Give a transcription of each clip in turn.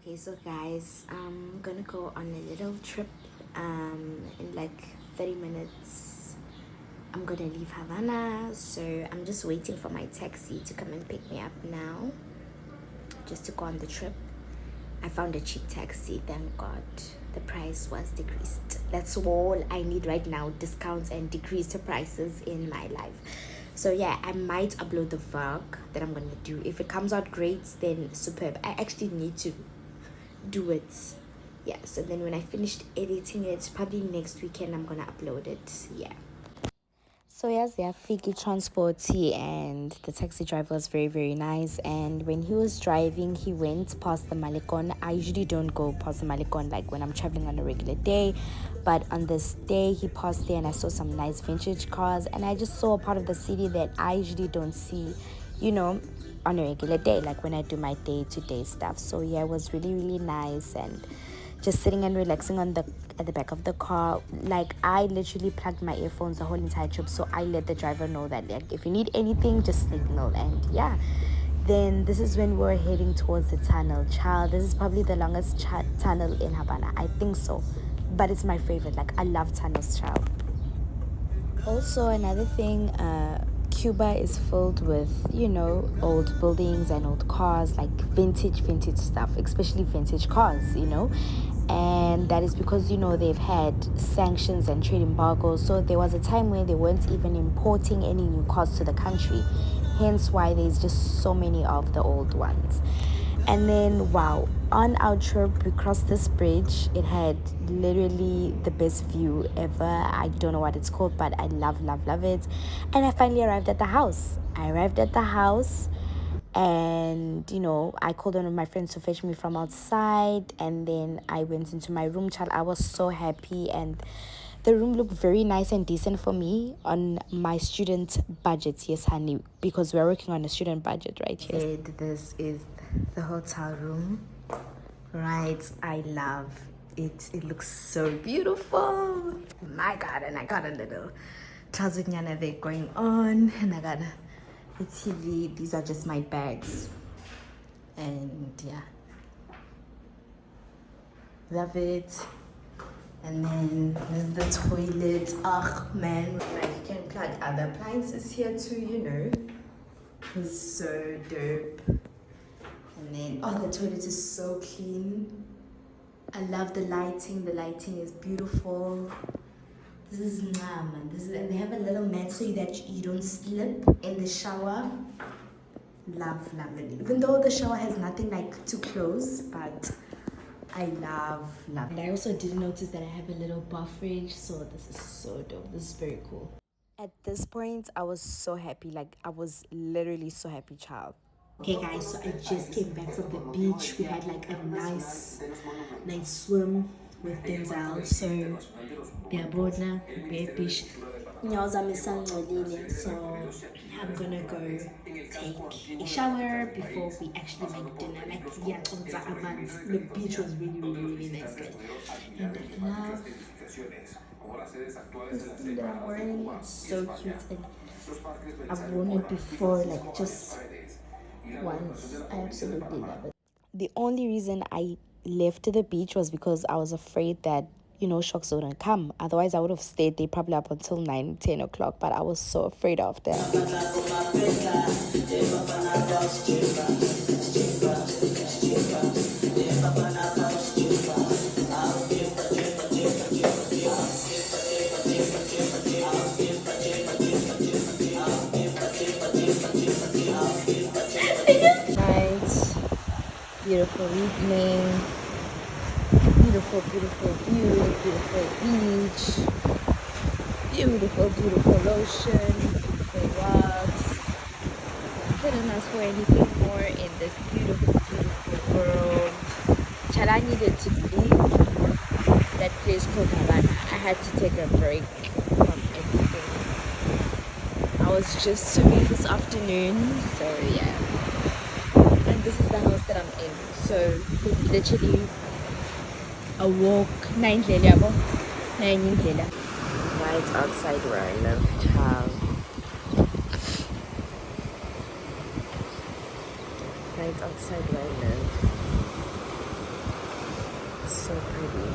Okay, so guys, I'm gonna go on a little trip. In like 30 minutes, I'm gonna leave Havana. So I'm just waiting for my taxi to come and pick me up now, just to go on the trip. I found a cheap taxi, thank God. The price was decreased. That's all I need right now, discounts and decreased prices in my life. So yeah, I might upload the vlog that I'm gonna do. If it comes out great, then superb. I actually need to do it. Yeah, so then when I finished editing it, probably next weekend I'm gonna upload it. Yeah. So yes, yeah, Fiki transport and the taxi driver was very, very nice. And when he was driving, he went past the Malecon. I usually don't go past the Malecon like when I'm traveling on a regular day, but on this day he passed there and I saw some nice vintage cars, and I just saw a part of the city that I usually don't see, you know, on a regular day, like when I do my day-to-day stuff. So yeah, it was really, really nice, and just sitting and relaxing on the at the back of the car. Like, I literally plugged my earphones the whole entire trip, so I let the driver know that, like, if you need anything, just signal. And yeah, then this is when we're heading towards the tunnel. Child, this is probably the longest tunnel in Havana, I think so, but it's my favorite. Like, I love tunnels, child. Also, another thing, Cuba is filled with, old buildings and old cars, like vintage stuff, especially vintage cars, and that is because, they've had sanctions and trade embargoes. So there was a time where they weren't even importing any new cars to the country, hence why there's just so many of the old ones. And then, wow, on our trip, we crossed this bridge. It had literally the best view ever. I don't know what it's called, but I love, love, love it. And I finally arrived at the house. And, I called one of my friends to fetch me from outside. And then I went into my room, child. I was so happy. And the room looked very nice and decent for me on my student budget. Yes, honey, because we're working on a student budget, right? Yes. This is the hotel room, right? I love it. It looks so beautiful. My God, and I got a little closetnyana there going on, and I got a TV. These are just my bags, and yeah, love it. And then there's the toilet. Oh man, like you can plug other appliances here too, It's so dope. And then, oh, the toilet is so clean. I love the lighting. The lighting is beautiful. This is man. And they have a little mat so that you don't slip in the shower. Love it. Even though the shower has nothing like too close, but I love. And I also did notice that I have a little buff fridge, so this is so dope. This is very cool. At this point, I was so happy. Like, I was literally so happy, child. Okay guys, so I just came back from the beach. We had like a nice swim with Denzel. So yeah, bored now, beach. So I'm gonna go take a shower before we actually make dinner. Like, yeah, the beach was really, really, really nice, guys. And I love this thing that I'm wearing. It's so cute, and I've worn it before, like just once. I absolutely love it. The only reason I left the beach was because I was afraid that, sharks wouldn't come. Otherwise, I would have stayed there probably up until 9-10 o'clock, but I was so afraid of that. Beautiful evening, beautiful view, beautiful beach, beautiful ocean, beautiful rocks. Couldn't ask for anything more in this beautiful world. Chala needed to leave that place called Havana. I had to take a break from everything. I was just swimming this afternoon, so yeah. And this is the house that I'm in. So it's literally a walk 9 ndlela. Right outside where I live, child. Right outside where I live. so pretty.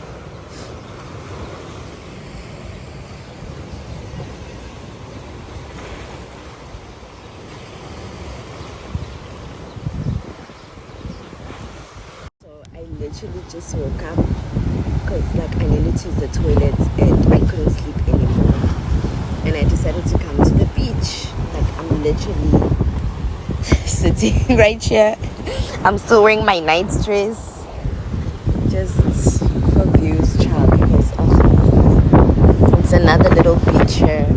So I literally just woke up because like I needed to use the toilet and I couldn't sleep anymore. And I decided to come to the beach. Like I'm literally sitting right here. I'm still wearing my night dress. Just for views, child, because it's another little beach here.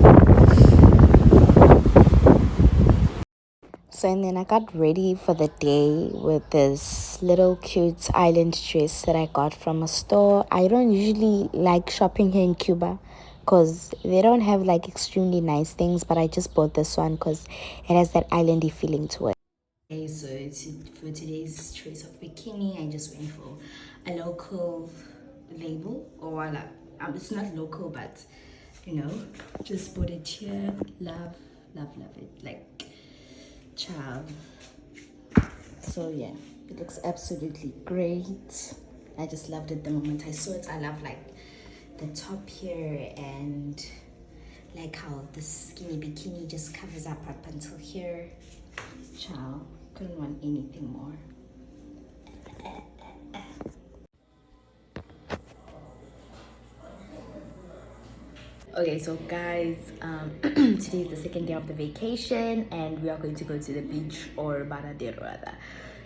So and then I got ready for the day with this little cute island dress that I got from a store. I don't usually like shopping here in Cuba because they don't have like extremely nice things, but I just bought this one because it has that islandy feeling to it. Okay, so for today's choice of bikini, I just went for a local label, or it's not local, but you know, just bought it here. Love it. Like, child. So yeah, it looks absolutely great. I just loved it the moment I saw it. I love like the top here and like how the skinny bikini just covers up until here. Child, couldn't want anything more. Okay, so guys, today is the second day of the vacation and we are going to go to the beach, or Varadero rather.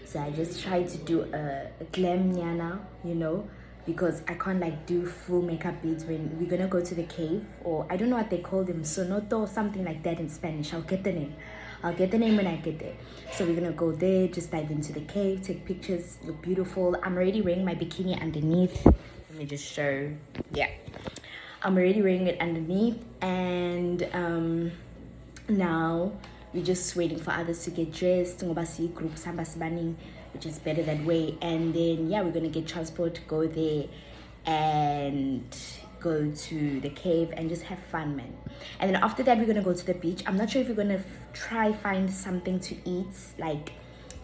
So I just tried to do a glam nyana, you know, because I can't like do full makeup beads when we're gonna go to the cave, or I don't know what they call them, sonoto or something like that in Spanish. I'll get the name when I get there. So we're gonna go there, just dive into the cave, take pictures, look beautiful. I'm already wearing my bikini underneath. Let me just show. Yeah, I'm already wearing it underneath, and now we're just waiting for others to get dressed. Group which is better that way. And then yeah, we're gonna get transport, go there, and go to the cave and just have fun, man. And then after that, we're gonna go to the beach. I'm not sure if we're gonna try find something to eat, like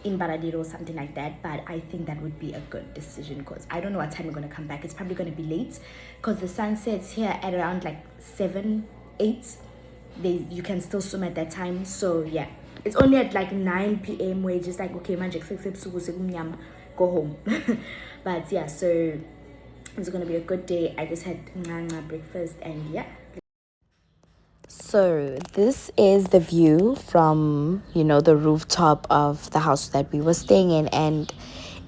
in Varadero or something like that, but I think that would be a good decision because I don't know what time we're gonna come back. It's probably gonna be late because the sun sets here at around like 7, 8. You can still swim at that time. So yeah, it's only at like 9 p.m. where you're just like, okay, man, go home. But yeah, so it's gonna be a good day. I just had breakfast and yeah. So this is the view from, you know, the rooftop of the house that we were staying in, and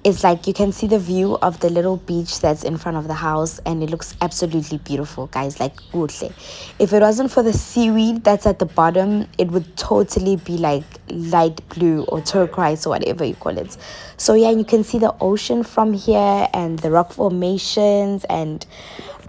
it's like you can see the view of the little beach that's in front of the house, and it looks absolutely beautiful, guys. Like, goodly. If it wasn't for the seaweed that's at the bottom, it would totally be like light blue or turquoise or whatever you call it. So yeah, you can see the ocean from here and the rock formations and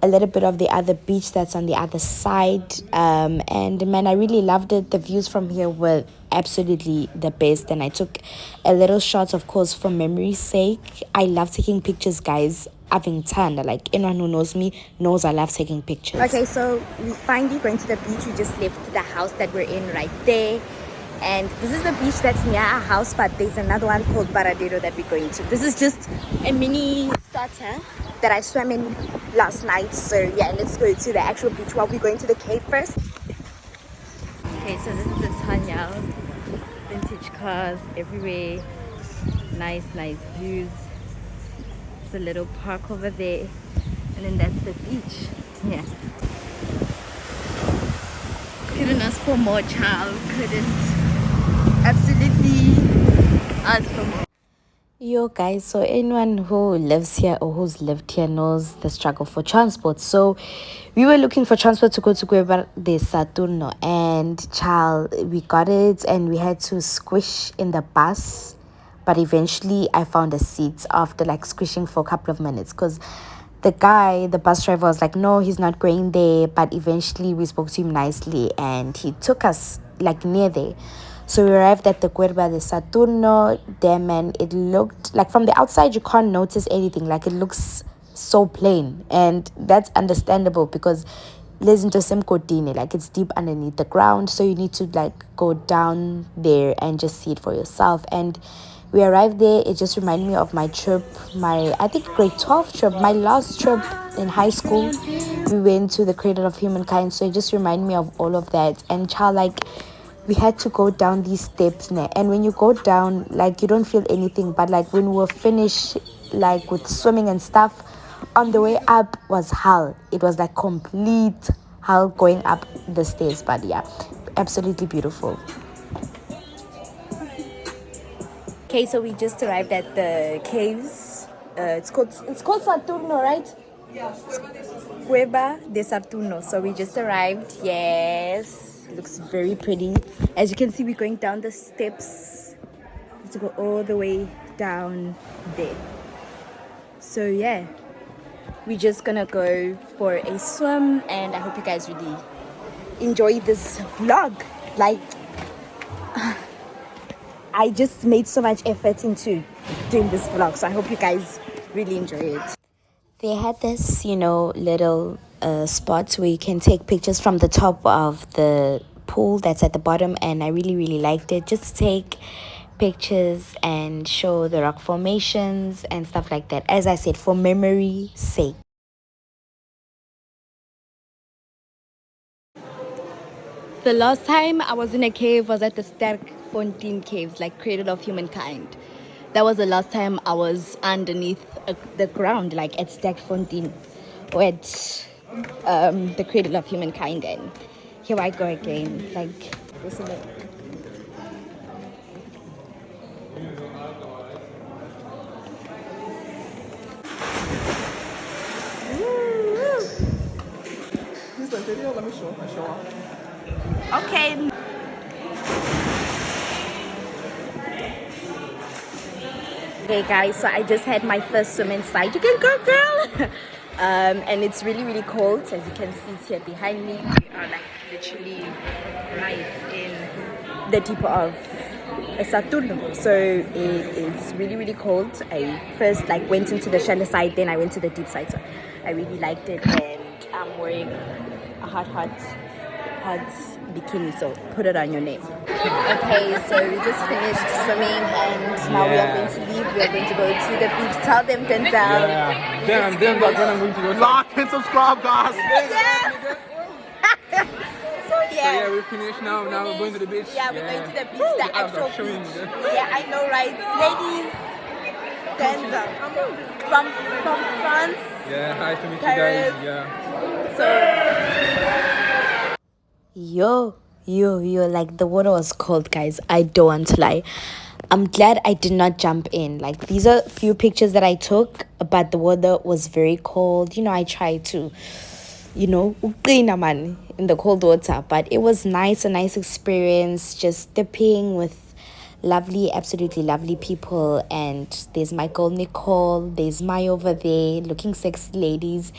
a little bit of the other beach that's on the other side. And man, I really loved it. The views from here were absolutely the best, and I took a little shots, of course, for memory's sake. I love taking pictures, guys. Having turned, like anyone who knows me knows I love taking pictures. Okay, so we finally going to the beach. We just left the house that we're in right there, and this is the beach that's near our house, but there's another one called Varadero that we're going to. This is just a mini starter that I swam in last night. So yeah, let's go to the actual beach while we're going to the cave first. Okay, so this is the Tanya. Vintage cars everywhere. Nice views. It's a little park over there. And then that's the beach. Yeah. Couldn't ask for more, child. Couldn't. Absolutely ask for more. Yo guys, so anyone who lives here or who's lived here knows the struggle for transport. So we were looking for transport to go to Cuba de Saturno, and child, we got it and we had to squish in the bus, but eventually I found a seat after like squishing for a couple of minutes because the bus driver was like, no, he's not going there, but eventually we spoke to him nicely and he took us like near there. So we arrived at the Cuerva de Saturno. Damn, man, it looked like from the outside you can't notice anything. Like, it looks so plain, and that's understandable because listen to Semkotine, like it's deep underneath the ground, so you need to like go down there and just see it for yourself. And We arrived there. It just reminded me of my trip, my, I think, grade 12 trip, my last trip in high school. We went to the Cradle of Humankind, so it just reminded me of all of that. And child, like, we had to go down these steps, and when you go down, like, you don't feel anything, but like when we were finished, like with swimming and stuff, on the way up was hell. It was like complete hell going up the stairs, but yeah, absolutely beautiful. Okay, so we just arrived at the caves. It's called Saturno, right? Cueva de Saturno. So we just arrived. Yes, looks very pretty. As you can see, we're going down the steps to go all the way down there. So yeah, we're just gonna go for a swim, and I hope you guys really enjoy this vlog. Like, I just made so much effort into doing this vlog, so I hope you guys really enjoy it. They had this, little spots where you can take pictures from the top of the pool that's at the bottom, and I really, really liked it. Just take pictures and show the rock formations and stuff like that. As I said, for memory's sake. The last time I was in a cave was at the Sterkfontein Caves, like Cradle of Humankind. That was the last time I was underneath the ground, like at Sterkfontein, or at the Cradle of Humankind. And here I go again, like, listen to it. Let me show. Okay. Okay guys, so I just had my first swim inside. You can go, girl. And it's really, really cold. As you can see, it's here behind me. We are like literally right in the deep of Saturno. So it is really, really cold. I first went into the shallow side, then I went to the deep side. So I really liked it, and I'm wearing a hot bikini, so put it on your name. Okay, so we just finished swimming, and now we are going to leave. We are going to go to the beach. Tell them, Denzel. Yeah. Damn, that's when I'm going to go. Like and subscribe, guys. Yes. So yeah, we're finished now. Now we're going to the beach. Yeah, we're going to the beach, the actual beach. Yeah, I know, right? Ladies, Denzel from France. Yeah, nice to meet Paris. you guys. Yeah. So yo, like, the water was cold, guys. I don't want to lie. I'm glad I did not jump in. Like, these are a few pictures that I took, but the water was very cold. I tried to, uqina man in the cold water, but it was nice, a nice experience, just dipping with absolutely lovely people. And there's my girl Nicole, there's Mai over there, looking sexy ladies.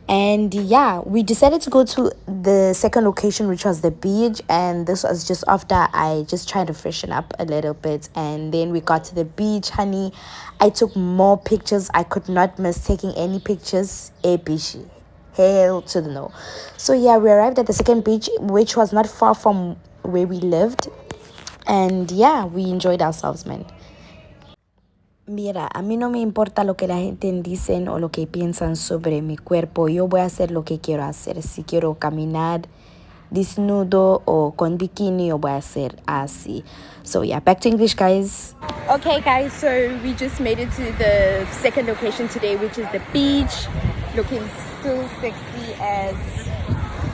And yeah, we decided to go to the second location, which was the beach. And this was just after I just tried to freshen up a little bit. And then we got to the beach, honey. I took more pictures. I could not miss taking any pictures. Epishi. Hell to the no. So yeah, we arrived at the second beach, which was not far from where we lived. And yeah, we enjoyed ourselves, man. Mira, a mí no me importa lo que la gente dicen o lo que piensan sobre mi cuerpo. Yo voy a hacer lo que quiero hacer. Si quiero caminar desnudo o con bikini, yo voy a hacer así. So yeah, back to English, guys. Okay, guys, so we just made it to the second location today, which is the beach. Looking still sexy as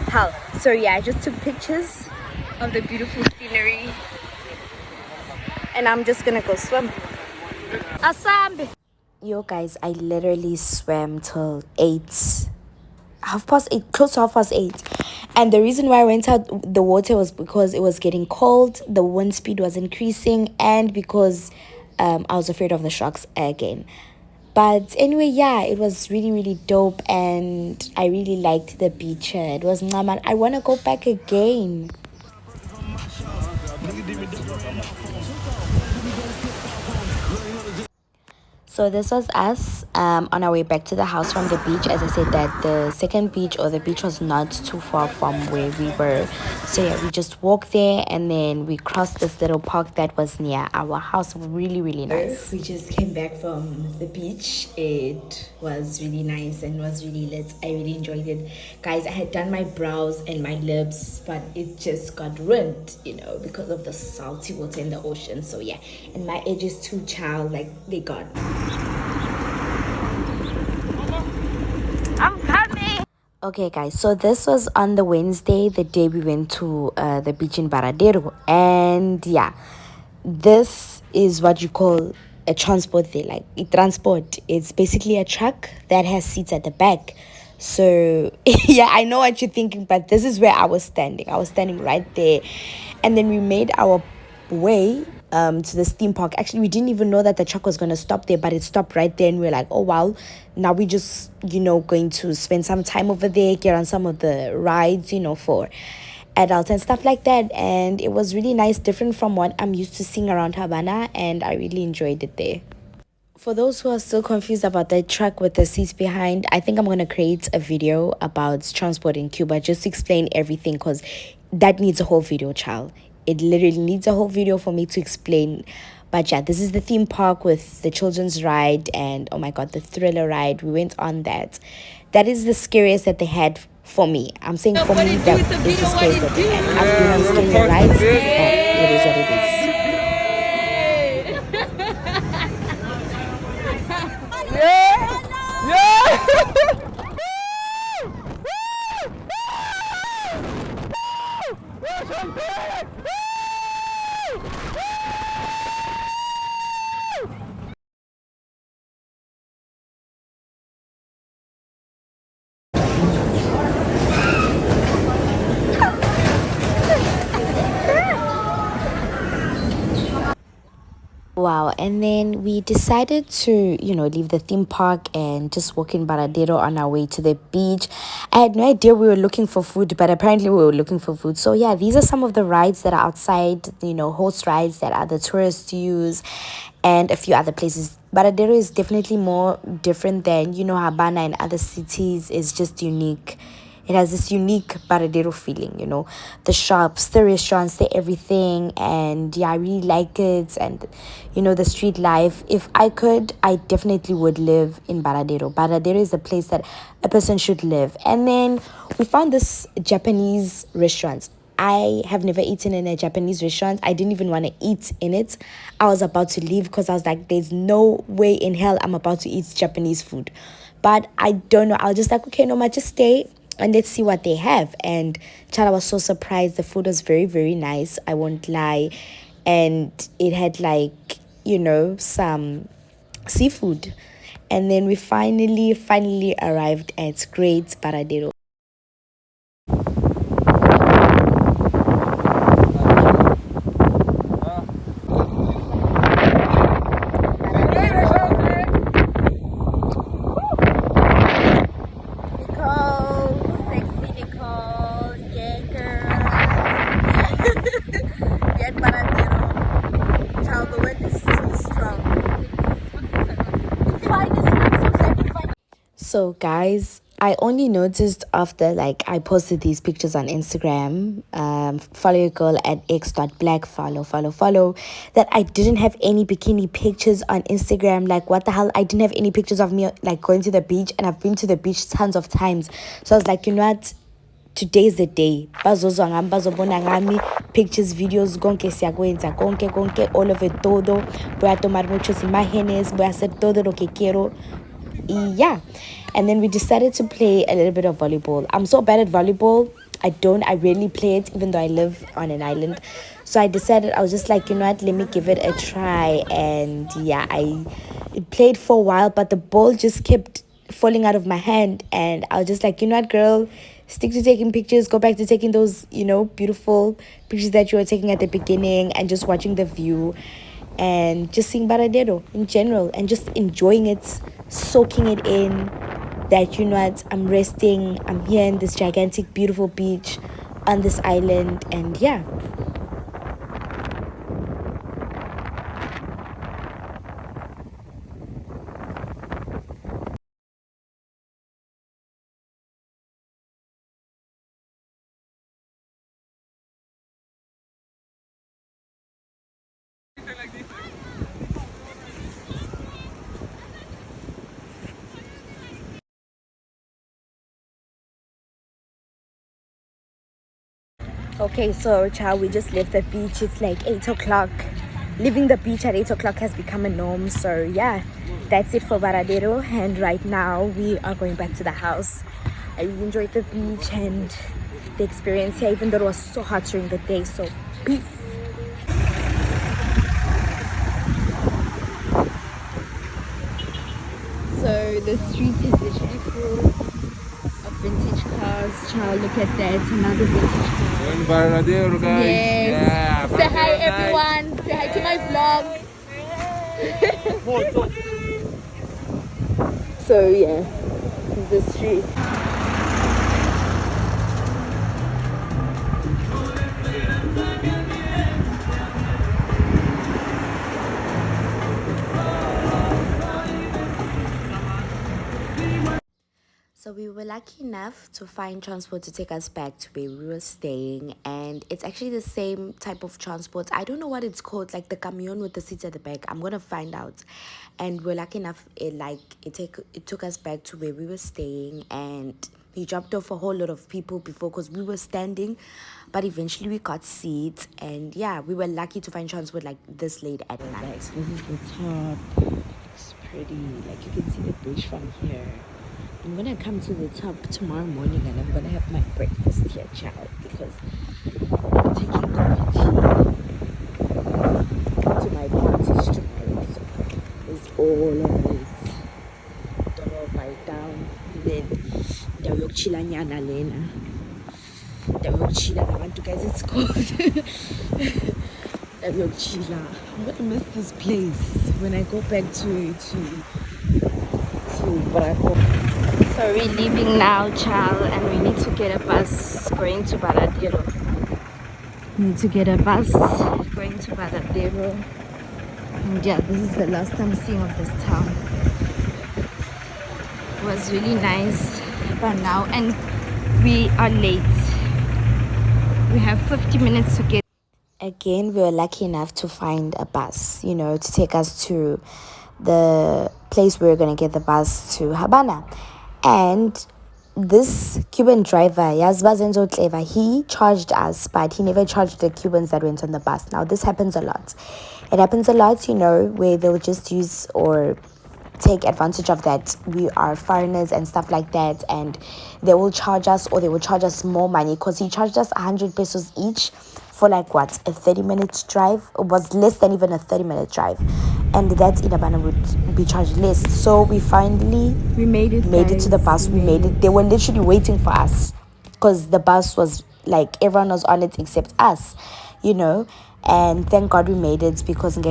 hell. So yeah, I just took pictures of the beautiful scenery. And I'm just gonna go swim. Asambe. Yo guys, I literally swam till 8, close to 8:30. And the reason why I went out the water was because it was getting cold, the wind speed was increasing, and because I was afraid of the sharks again. But anyway, yeah, it was really, really dope, and I really liked the beach. It was naman. I want to go back again. So this was us on our way back to the house from the beach. As I said, that the second beach or the beach was not too far from where we were. So yeah, we just walked there and then we crossed this little park that was near our house. Really, really nice. We just came back from the beach. It was really nice and was really lit. I really enjoyed it. Guys, I had done my brows and my lips, but it just got ruined, because of the salty water in the ocean. So yeah, and my edges too, child, like they got. I'm coming. Okay, guys, so this was on the Wednesday, the day we went to the beach in Varadero. And yeah, this is what you call a transport there, like a transport. It's basically a truck that has seats at the back. So yeah, I know what you're thinking, but this is where I was standing. I was standing right there. And then we made our way to this theme park. Actually, we didn't even know that the truck was going to stop there, but it stopped right there. And we are like, oh, wow, now we just, going to spend some time over there, get on some of the rides, for adults and stuff like that. And it was really nice, different from what I'm used to seeing around Havana. And I really enjoyed it there. For those who are still confused about the truck with the seats behind, I think I'm going to create a video about transport in Cuba just to explain everything, because that needs a whole video, child. It literally needs a whole video for me to explain. But yeah, this is the theme park with the children's ride and oh my god, the thriller ride. We went on that. That is the scariest that they had for me. I'm saying for me, that is the scariest that they had. I've been on scary rides, but it is what it is. Wow, and then we decided to, leave the theme park and just walk in Varadero on our way to the beach. I had no idea we were looking for food, but apparently we were looking for food. So yeah, these are some of the rides that are outside, horse rides that other tourists use, and a few other places. Varadero is definitely more different than, Havana and other cities. It's just unique. It has this unique Varadero feeling, the shops, the restaurants, the everything. And yeah, I really like it. And, the street life. If I could, I definitely would live in Varadero. Varadero is a place that a person should live. And then we found this Japanese restaurant. I have never eaten in a Japanese restaurant. I didn't even want to eat in it. I was about to leave because I was like, there's no way in hell I'm about to eat Japanese food. But I don't know. I was just like, okay, no, ma, just stay and let's see what they have. And child, I was so surprised. The food was very, very nice. I won't lie. And it had like, some seafood. And then we finally arrived at Great Varadero. So guys, I only noticed after like I posted these pictures on Instagram, follow your girl at x.black, follow, that I didn't have any bikini pictures on Instagram. Like what the hell? I didn't have any pictures of me like going to the beach, and I've been to the beach tons of times. So I was like, you know what? Today's the day. Bazozwa ngami, bazobona ngami, pictures, videos, konke siyakwenza, konke, all of it todo. Voy a tomar muchos imágenes, voy a hacer todo lo que quiero. Yeah. And then we decided to play a little bit of volleyball. I'm so bad at volleyball. I rarely play it, even though I live on an island. So I decided, I was just like, you know what, let me give it a try. And yeah, I played for a while, but the ball just kept falling out of my hand. And I was just like, you know what, girl, stick to taking pictures, go back to taking those, beautiful pictures that you were taking at the beginning, and just watching the view and just seeing Varadero in general and just enjoying it, soaking it in, that, you know what, I'm resting, I'm here in this gigantic, beautiful beach on this island. And yeah. Okay, so child, we just left the beach. It's like 8 o'clock. Leaving the beach at 8 o'clock has become a norm. So yeah, that's it for Varadero. And right now we are going back to the house. I really enjoyed the beach and the experience here, even though it was so hot during the day. So peace. So the street is literally full of vintage cars. Child, look at that, another vintage car. We're in Varadero, guys. Yes. Yeah. Say hi, Varadero, everyone. Say hi to my vlog. So yeah, this is the street. So we were lucky enough to find transport to take us back to where we were staying, and it's actually the same type of transport. I don't know what it's called, like the camion with the seats at the back. I'm gonna find out. And we're lucky enough, it took us back to where we were staying, and he dropped off a whole lot of people before because we were standing, but eventually we got seats, and yeah, we were lucky to find transport like this late at night. This is the top. It's pretty. Like you can see the bridge from here. I'm gonna come to the top tomorrow morning and I'm gonna have my breakfast here, child, because I'm taking the PT to my advantage tomorrow. So it's all of it. Don't know by down. Then the yokuchila nyana lena. The yokuchila nabantu, guys, it's cold. The yokuchila. I'm gonna miss this place when I go back to Braco. So we're leaving now, child, and we need to get a bus going to Varadero. We need to get a bus going to Varadero. And yeah, this is the last time seeing of this town. It was really nice, but now, and we are late. We have 50 minutes to get. Again, we were lucky enough to find a bus, to take us to the place we were going to get the bus to Havana. And this Cuban driver, Yazbazenzo Clever, he charged us, but he never charged the Cubans that went on the bus. Now, this happens a lot. It happens a lot, where they'll just use or take advantage of that we are foreigners and stuff like that, and they will charge us, or they will charge us more money, because he charged us 100 pesos each for like what, a 30-minute drive. It was less than even a 30-minute drive, and that in Havana would be charged less. So we finally made it to the bus. We made it. They were literally waiting for us because the bus was like everyone was on it except us, and thank God we made it, because I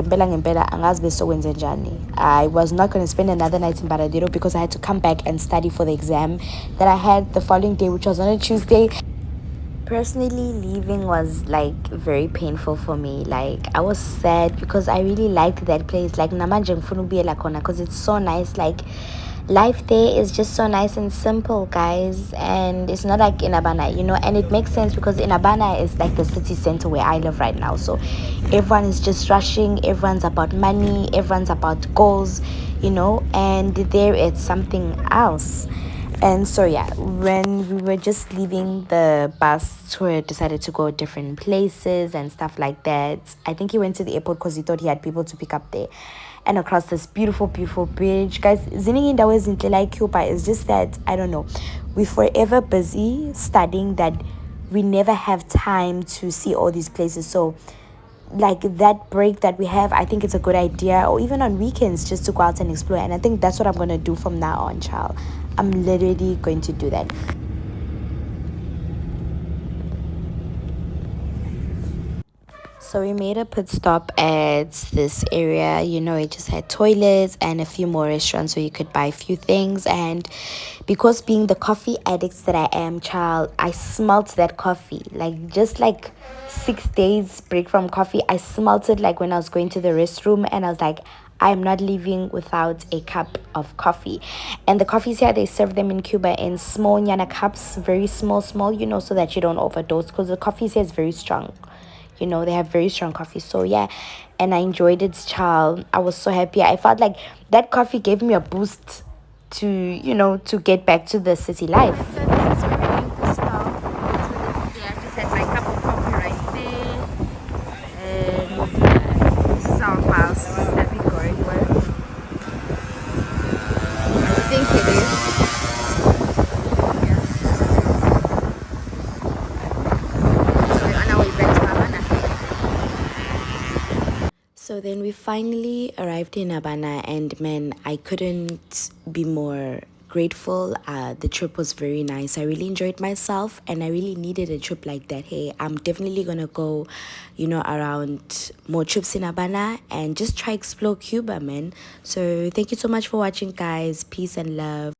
was not going to spend another night in Varadero because I had to come back and study for the exam that I had the following day, which was on a Tuesday. Personally, leaving was like very painful for me. Like, I was sad because I really liked that place. Like, namanje ngifuna ukubuyela khona because it's so nice. Like, life there is just so nice and simple, guys, and it's not like in Havana, and it makes sense because in Havana is like the city center where I live right now. So everyone is just rushing, everyone's about money, everyone's about goals, and there it's something else. And so yeah, when we were just leaving the bus tour, decided to go different places and stuff like that. I think he went to the airport because he thought he had people to pick up there, and across this beautiful bridge, guys. Ziningi indawo ezinhle like Cuba is just that, I don't know, we're forever busy studying that we never have time to see all these places. So like that break that we have, I think it's a good idea, or even on weekends, just to go out and explore. And I think that's what I'm going to do from now on, child. I'm literally going to do that. So we made a pit stop at this area. It just had toilets and a few more restaurants where you could buy a few things. And because being the coffee addict that I am, child, I smelt that coffee. Like, just like 6 days break from coffee, I smelt it like when I was going to the restroom, and I was like, I'm not leaving without a cup of coffee. And the coffees here, they serve them in Cuba in small nyana cups, very small, so that you don't overdose, because the coffee here is very strong. They have very strong coffee. So yeah, and I enjoyed it, child. I was so happy. I felt like that coffee gave me a boost to get back to the city life. So this is where we're going to stop. I just had my cup of coffee. So then we finally arrived in Havana, and man, I couldn't be more grateful. The trip was very nice. I really enjoyed myself, and I really needed a trip like that. Hey, I'm definitely gonna go, around more trips in Havana and just try explore Cuba, man. So thank you so much for watching, guys. Peace and love.